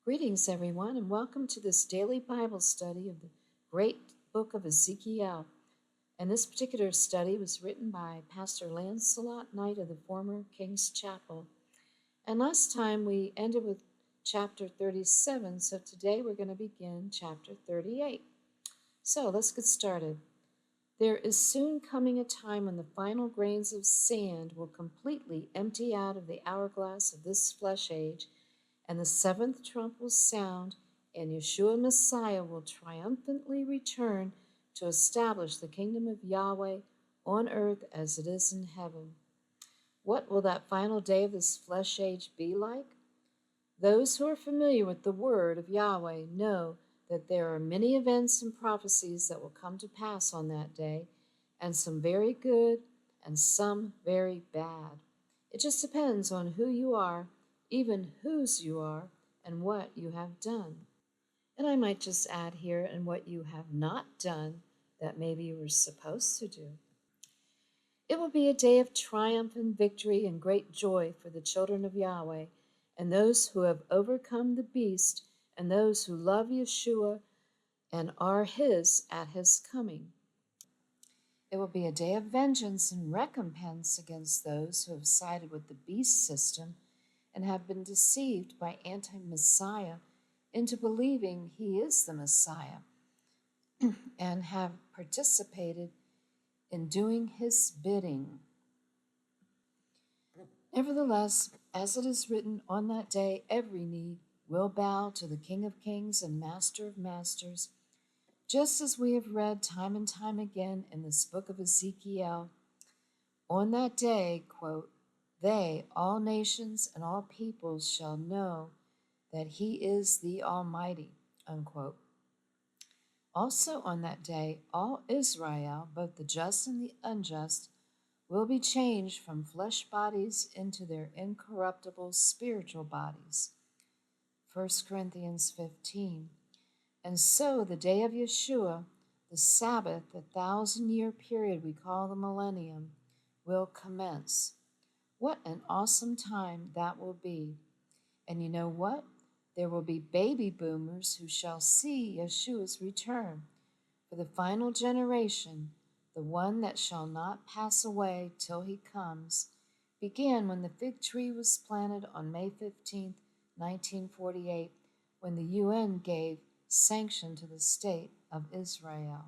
Greetings, everyone, and welcome to this daily Bible study of the great book of Ezekiel. And this particular study was written by Pastor Lancelot Knight of the former King's Chapel. And last time we ended with chapter 37, so today we're going to begin chapter 38. So let's get started. There is soon coming a time when the final grains of sand will completely empty out of the hourglass of this flesh age, and the seventh trump will sound, and Yeshua Messiah will triumphantly return to establish the kingdom of Yahweh on earth as it is in heaven. What will that final day of this flesh age be like? Those who are familiar with the word of Yahweh know that there are many events and prophecies that will come to pass on that day, and some very good and some very bad. It just depends on who you are, even whose you are, and what you have done. And I might just add here, and what you have not done that maybe you were supposed to do. It will be a day of triumph and victory and great joy for the children of Yahweh, and those who have overcome the beast, and those who love Yeshua and are his at his coming. It will be a day of vengeance and recompense against those who have sided with the beast system and have been deceived by anti-Messiah into believing he is the Messiah and have participated in doing his bidding. Nevertheless, as it is written, on that day every knee will bow to the King of Kings and Master of Masters, just as we have read time and time again in this book of Ezekiel. On that day, quote, they, all nations and all peoples, shall know that he is the Almighty, unquote. Also on that day, all Israel, both the just and the unjust, will be changed from flesh bodies into their incorruptible spiritual bodies. 1 Corinthians 15. And so the day of Yeshua, the Sabbath, the 1,000-year period we call the millennium, will commence. What an awesome time that will be. And you know what? There will be baby boomers who shall see Yeshua's return. For the final generation, the one that shall not pass away till he comes, began when the fig tree was planted on May 15, 1948, when the UN gave sanction to the state of Israel.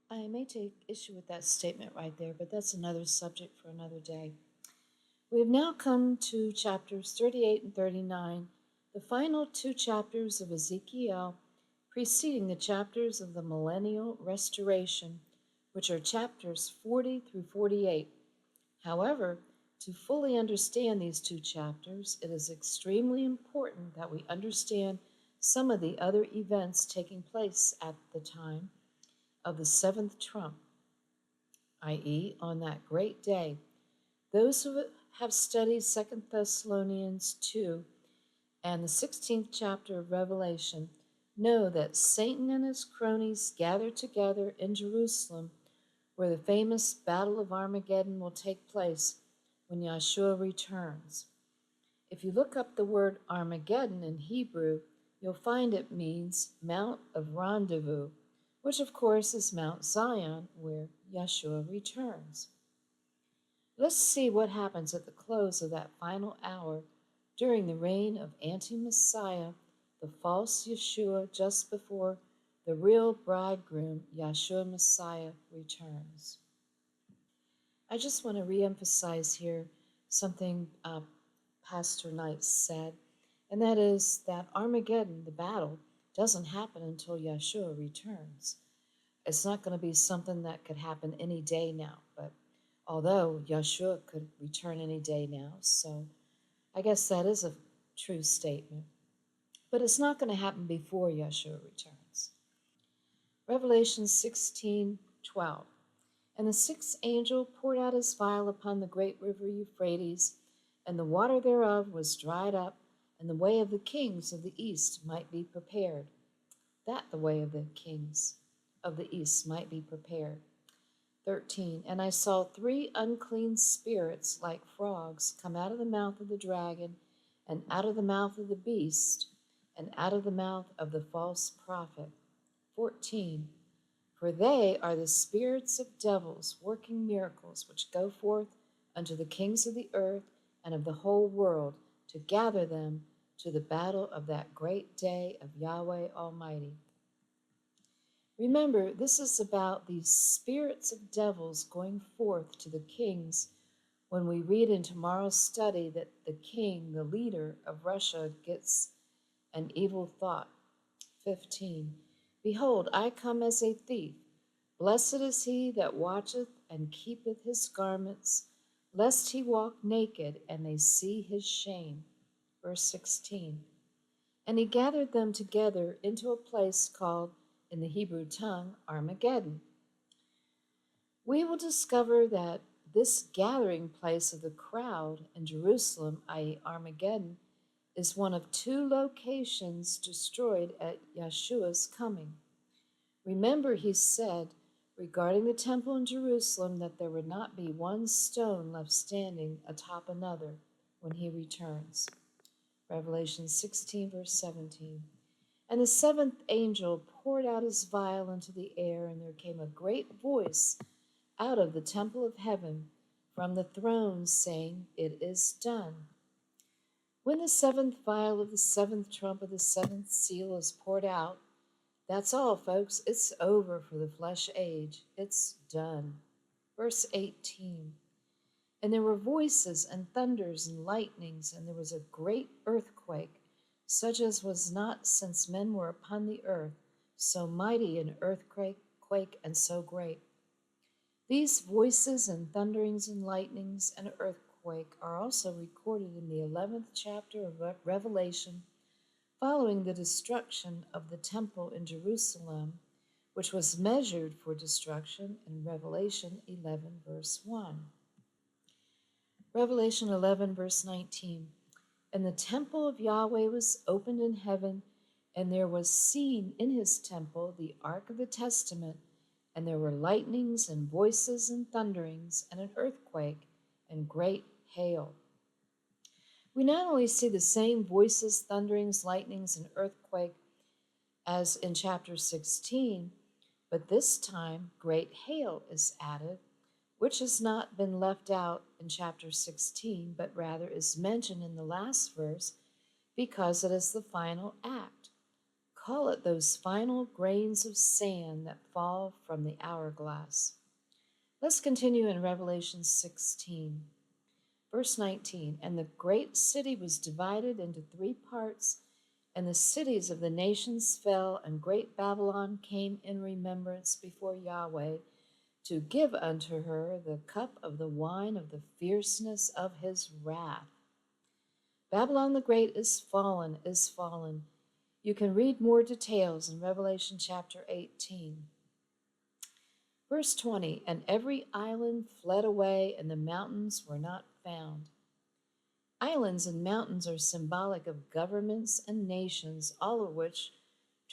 I may take issue with that statement right there, but that's another subject for another day. We have now come to chapters 38 and 39, the final two chapters of Ezekiel, preceding the chapters of the millennial restoration, which are chapters 40 through 48. However, to fully understand these two chapters, it is extremely important that we understand some of the other events taking place at the time of the seventh trump, i.e., on that great day. Those who have studied 2 Thessalonians 2 and the 16th chapter of Revelation know that Satan and his cronies gather together in Jerusalem, where the famous Battle of Armageddon will take place when Yeshua returns. If you look up the word Armageddon in Hebrew, you'll find it means Mount of Rendezvous, which of course is Mount Zion, where Yeshua returns. Let's see what happens at the close of that final hour during the reign of anti-Messiah, the false Yeshua, just before the real bridegroom, Yeshua Messiah, returns. I just want to reemphasize here something Pastor Knight said, and that is that Armageddon, the battle, doesn't happen until Yeshua returns. It's not going to be something that could happen any day now, but although Yeshua could return any day now, so I guess that is a true statement. But it's not going to happen before Yeshua returns. Revelation 16:12. And the sixth angel poured out his vial upon the great river Euphrates, and the water thereof was dried up, and the way of the kings of the east might be prepared. That the way of the kings of the east might be prepared. 13. And I saw three unclean spirits like frogs come out of the mouth of the dragon, and out of the mouth of the beast, and out of the mouth of the false prophet. 14. For they are the spirits of devils working miracles, which go forth unto the kings of the earth and of the whole world, to gather them to the battle of that great day of Yahweh Almighty. Remember, this is about these spirits of devils going forth to the kings when we read in tomorrow's study that the king, the leader of Russia, gets an evil thought. 15. Behold, I come as a thief. Blessed is he that watcheth and keepeth his garments, lest he walk naked and they see his shame. Verse 16. And he gathered them together into a place called, in the Hebrew tongue, Armageddon. We will discover that this gathering place of the crowd in Jerusalem, i.e. Armageddon, is one of two locations destroyed at Yeshua's coming. Remember, he said regarding the temple in Jerusalem that there would not be one stone left standing atop another when he returns. Revelation 16, verse 17. And the seventh angel poured out his vial into the air, and there came a great voice out of the temple of heaven from the throne, saying, It is done. When the seventh vial of the seventh trump of the seventh seal is poured out, that's all, folks. It's over for the flesh age. It's done. Verse 18. And there were voices and thunders and lightnings, and there was a great earthquake, such as was not since men were upon the earth, so mighty an earthquake and so great. These voices and thunderings and lightnings and earthquake are also recorded in the 11th chapter of Revelation, following the destruction of the temple in Jerusalem, which was measured for destruction in Revelation 11, verse 1. Revelation 11, verse 19. And the temple of Yahweh was opened in heaven, and there was seen in his temple the ark of the testament, and there were lightnings and voices and thunderings and an earthquake and great hail. We not only see the same voices, thunderings, lightnings, and earthquake as in chapter 16, but this time great hail is added, which has not been left out in chapter 16, but rather is mentioned in the last verse because it is the final act. Call it those final grains of sand that fall from the hourglass. Let's continue in Revelation 16. Verse 19, and the great city was divided into three parts, and the cities of the nations fell, and great Babylon came in remembrance before Yahweh to give unto her the cup of the wine of the fierceness of his wrath. Babylon the Great is fallen, is fallen. You can read more details in Revelation chapter 18. Verse 20, and every island fled away, and the mountains were not found. Islands and mountains are symbolic of governments and nations, all of which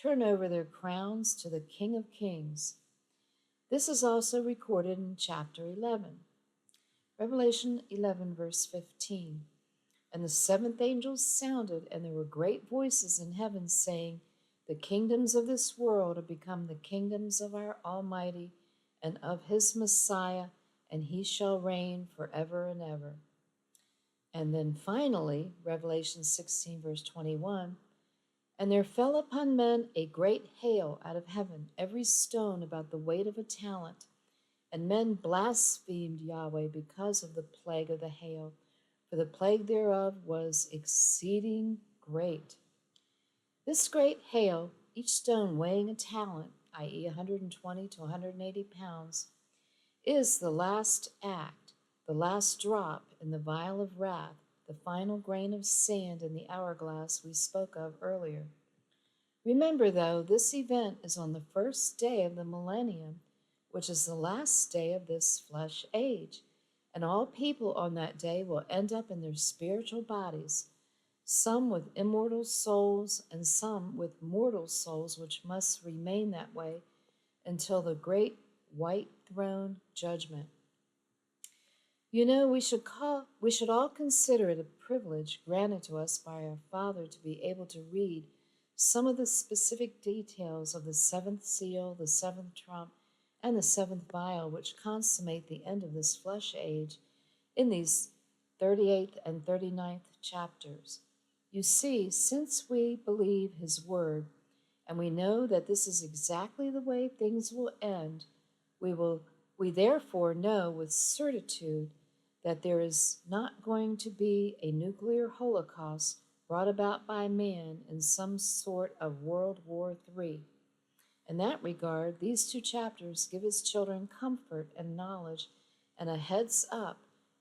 turn over their crowns to the King of Kings. This is also recorded in chapter 11. Revelation 11, verse 15. And the seventh angel sounded, and there were great voices in heaven saying, The kingdoms of this world are become the kingdoms of our Almighty and of his Messiah, and he shall reign forever and ever. And then finally, Revelation 16, verse 21, and there fell upon men a great hail out of heaven, every stone about the weight of a talent. And men blasphemed Yahweh because of the plague of the hail, for the plague thereof was exceeding great. This great hail, each stone weighing a talent, i.e. 120 to 180 pounds, is the last act, the last drop in the vial of wrath, the final grain of sand in the hourglass we spoke of earlier. Remember, though, this event is on the first day of the millennium, which is the last day of this flesh age, and all people on that day will end up in their spiritual bodies, some with immortal souls and some with mortal souls, which must remain that way until the great white throne judgment. You know, we should all consider it a privilege granted to us by our Father to be able to read some of the specific details of the seventh seal, the seventh trump, and the seventh vial, which consummate the end of this flesh age in these 38th and 39th chapters. You see, since we believe his word, and we know that this is exactly the way things will end, we therefore know with certitude that there is not going to be a nuclear holocaust brought about by man in some sort of World War III. In that regard, these two chapters give his children comfort and knowledge and a heads up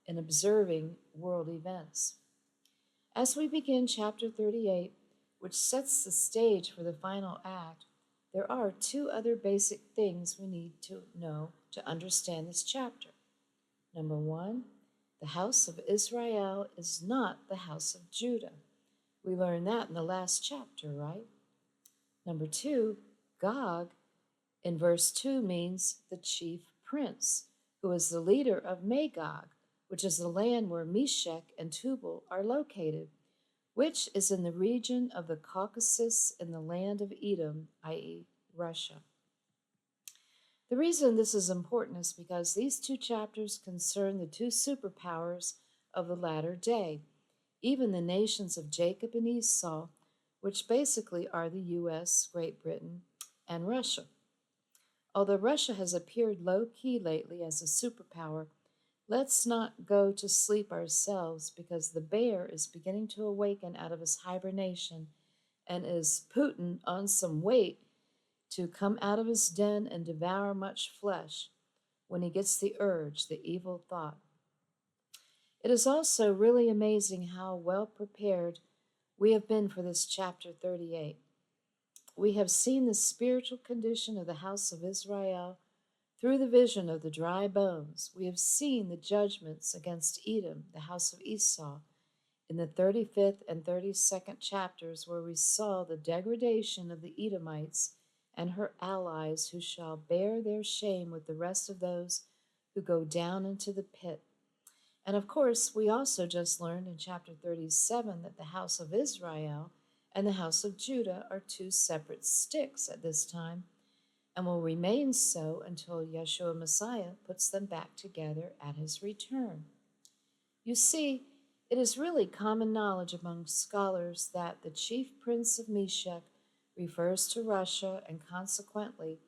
in observing world events. As we begin chapter 38, which sets the stage for the final act, there are two other basic things we need to know to understand this chapter. Number one, the house of Israel is not the house of Judah. We learned that in the last chapter, right? Number two, Gog in verse 2 means the chief prince, who is the leader of Magog, which is the land where Meshech and Tubal are located, which is in the region of the Caucasus in the land of Edom, i.e., Russia. The reason this is important is because these two chapters concern the two superpowers of the latter day, even the nations of Jacob and Esau, which basically are the U.S., Great Britain, and Russia. Although Russia has appeared low-key lately as a superpower, let's not go to sleep ourselves, because the bear is beginning to awaken out of his hibernation and is Putin on some weight to come out of his den and devour much flesh when he gets the urge, the evil thought. It is also really amazing how well prepared we have been for this chapter 38. We have seen the spiritual condition of the house of Israel through the vision of the dry bones. We have seen the judgments against Edom, the house of Esau, in the 35th and 32nd chapters, where we saw the degradation of the Edomites and her allies, who shall bear their shame with the rest of those who go down into the pit. And of course, we also just learned in chapter 37 that the house of Israel and the house of Judah are two separate sticks at this time, and will remain so until Yeshua Messiah puts them back together at his return. You see, it is really common knowledge among scholars that the chief prince of Meshech refers to Russia, and consequently,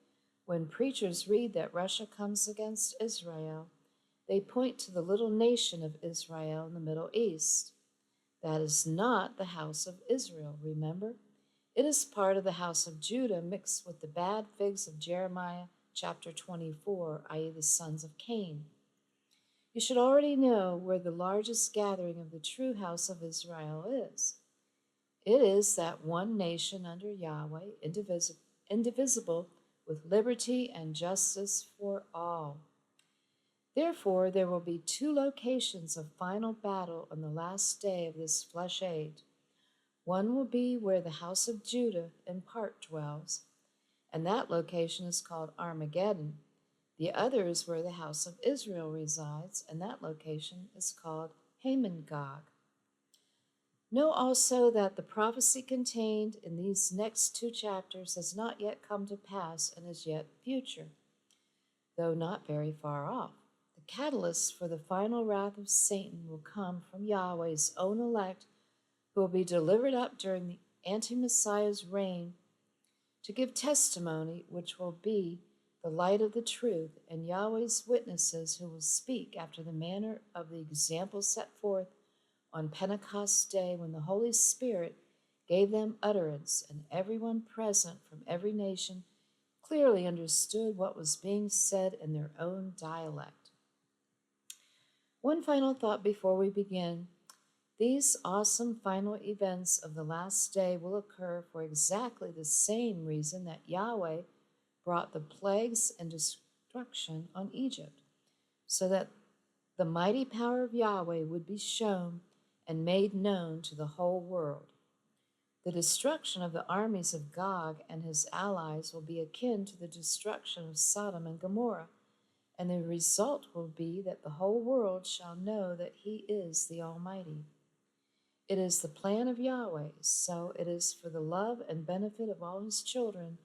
when preachers read that Russia comes against Israel, they point to the little nation of Israel in the Middle East. That is not the house of Israel, remember? It is part of the house of Judah mixed with the bad figs of Jeremiah chapter 24, i.e., the sons of Cain. You should already know where the largest gathering of the true house of Israel is. It is that one nation under Yahweh, indivisible, with liberty and justice for all. Therefore, there will be two locations of final battle on the last day of this flesh age. One will be where the house of Judah in part dwells, and that location is called Armageddon. The other is where the house of Israel resides, and that location is called Hamon-Gog. Know also that the prophecy contained in these next two chapters has not yet come to pass and is yet future, though not very far off. The catalyst for the final wrath of Satan will come from Yahweh's own elect, who will be delivered up during the anti-Messiah's reign to give testimony, which will be the light of the truth, and Yahweh's witnesses, who will speak after the manner of the example set forth on Pentecost Day, when the Holy Spirit gave them utterance, and everyone present from every nation clearly understood what was being said in their own dialect. One final thought before we begin. These awesome final events of the last day will occur for exactly the same reason that Yahweh brought the plagues and destruction on Egypt, so that the mighty power of Yahweh would be shown and made known to the whole world. The destruction of the armies of Gog and his allies will be akin to the destruction of Sodom and Gomorrah, and the result will be that the whole world shall know that he is the Almighty. It is the plan of Yahweh, so it is for the love and benefit of all his children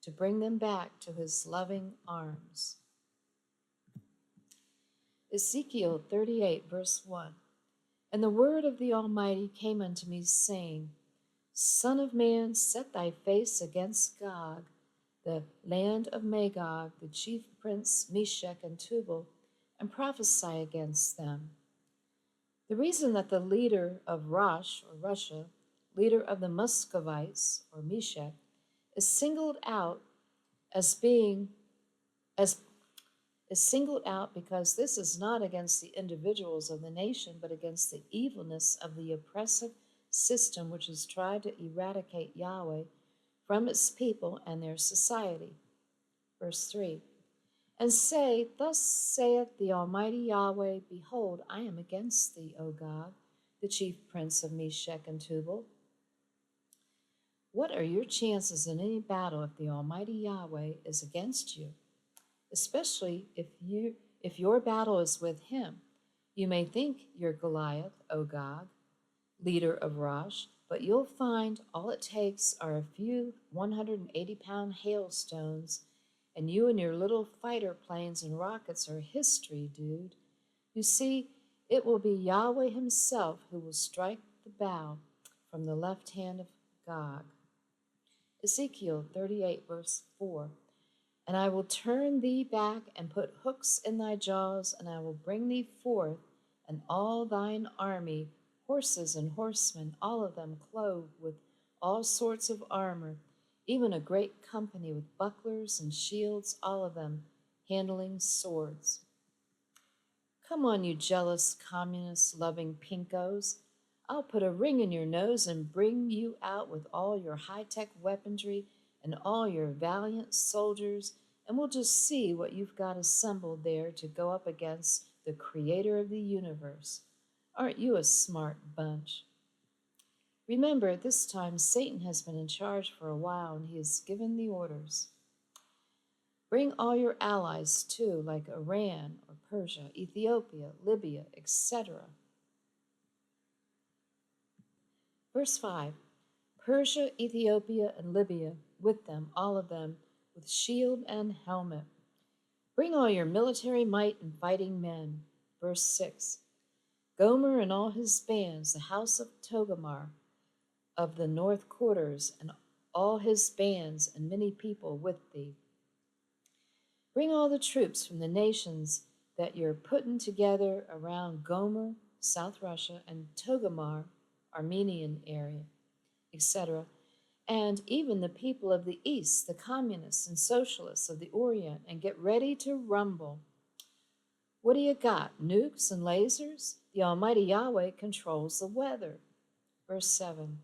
to bring them back to his loving arms. Ezekiel 38, verse 1. And the word of the Almighty came unto me, saying, Son of man, set thy face against Gog, the land of Magog, the chief prince Meshech and Tubal, and prophesy against them. The reason that the leader of Rosh, or Russia, leader of the Muscovites, or Meshech, is singled out because this is not against the individuals of the nation, but against the evilness of the oppressive system which has tried to eradicate Yahweh from its people and their society. Verse 3. And say, Thus saith the Almighty Yahweh, Behold, I am against thee, O Gog, the chief prince of Meshech and Tubal. What are your chances in any battle if the Almighty Yahweh is against you? Especially if your battle is with him. You may think you're Goliath, O Gog, leader of Rosh, but you'll find all it takes are a few 180-pound hailstones, and you and your little fighter planes and rockets are history, dude. You see, it will be Yahweh himself who will strike the bow from the left hand of Gog. Ezekiel 38, verse 4. And I will turn thee back and put hooks in thy jaws, and I will bring thee forth, and all thine army, horses and horsemen, all of them clothed with all sorts of armor, even a great company with bucklers and shields, all of them handling swords. Come on, you jealous, communist-loving pinkos. I'll put a ring in your nose and bring you out with all your high-tech weaponry and all your valiant soldiers, and we'll just see what you've got assembled there to go up against the creator of the universe. Aren't you a smart bunch? Remember, at this time, Satan has been in charge for a while, and he has given the orders. Bring all your allies, too, like Iran or Persia, Ethiopia, Libya, etc. Verse 5. Persia, Ethiopia, and Libya, with them, all of them, with shield and helmet. Bring all your military might and fighting men. Verse 6. Gomer and all his bands, the house of Togarmah, of the north quarters, and all his bands and many people with thee. Bring all the troops from the nations that you're putting together around Gomer, South Russia, and Togarmah, Armenian area, etc., and even the people of the East, the communists and socialists of the Orient, and get ready to rumble. What do you got, nukes and lasers? The Almighty Yahweh controls the weather. Verse 7.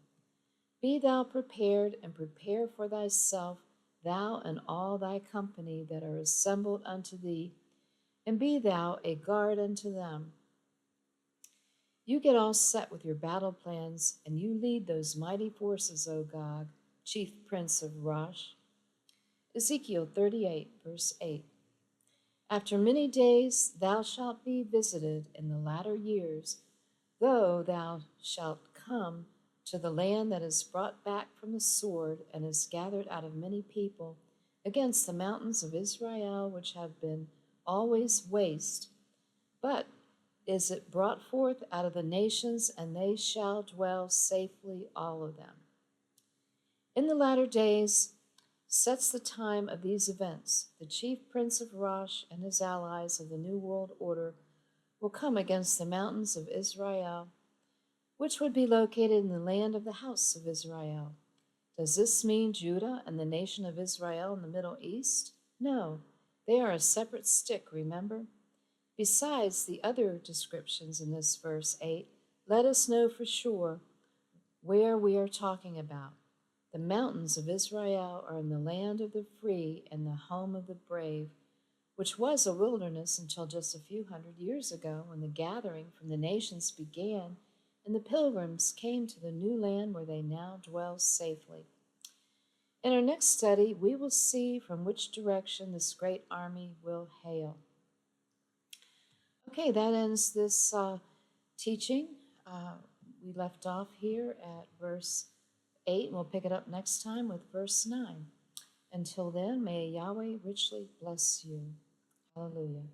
Be thou prepared, and prepare for thyself, thou and all thy company that are assembled unto thee, and be thou a guard unto them. You get all set with your battle plans, and you lead those mighty forces, O Gog, chief prince of Rosh. Ezekiel 38, verse 8. After many days thou shalt be visited in the latter years, though thou shalt come to the land that is brought back from the sword and is gathered out of many people, against the mountains of Israel, which have been always waste. But is it brought forth out of the nations, and they shall dwell safely, all of them. In the latter days sets the time of these events. The chief prince of Rosh and his allies of the New World Order will come against the mountains of Israel, which would be located in the land of the house of Israel. Does this mean Judah and the nation of Israel in the Middle East? No, they are a separate stick, remember? Besides the other descriptions in this verse 8, let us know for sure where we are talking about. The mountains of Israel are in the land of the free and the home of the brave, which was a wilderness until just a few hundred years ago, when the gathering from the nations began and the pilgrims came to the new land where they now dwell safely. In our next study, we will see from which direction this great army will hail. Okay, that ends this teaching. We left off here at verse 8, and we'll pick it up next time with verse 9. Until then, may Yahweh richly bless you. Hallelujah.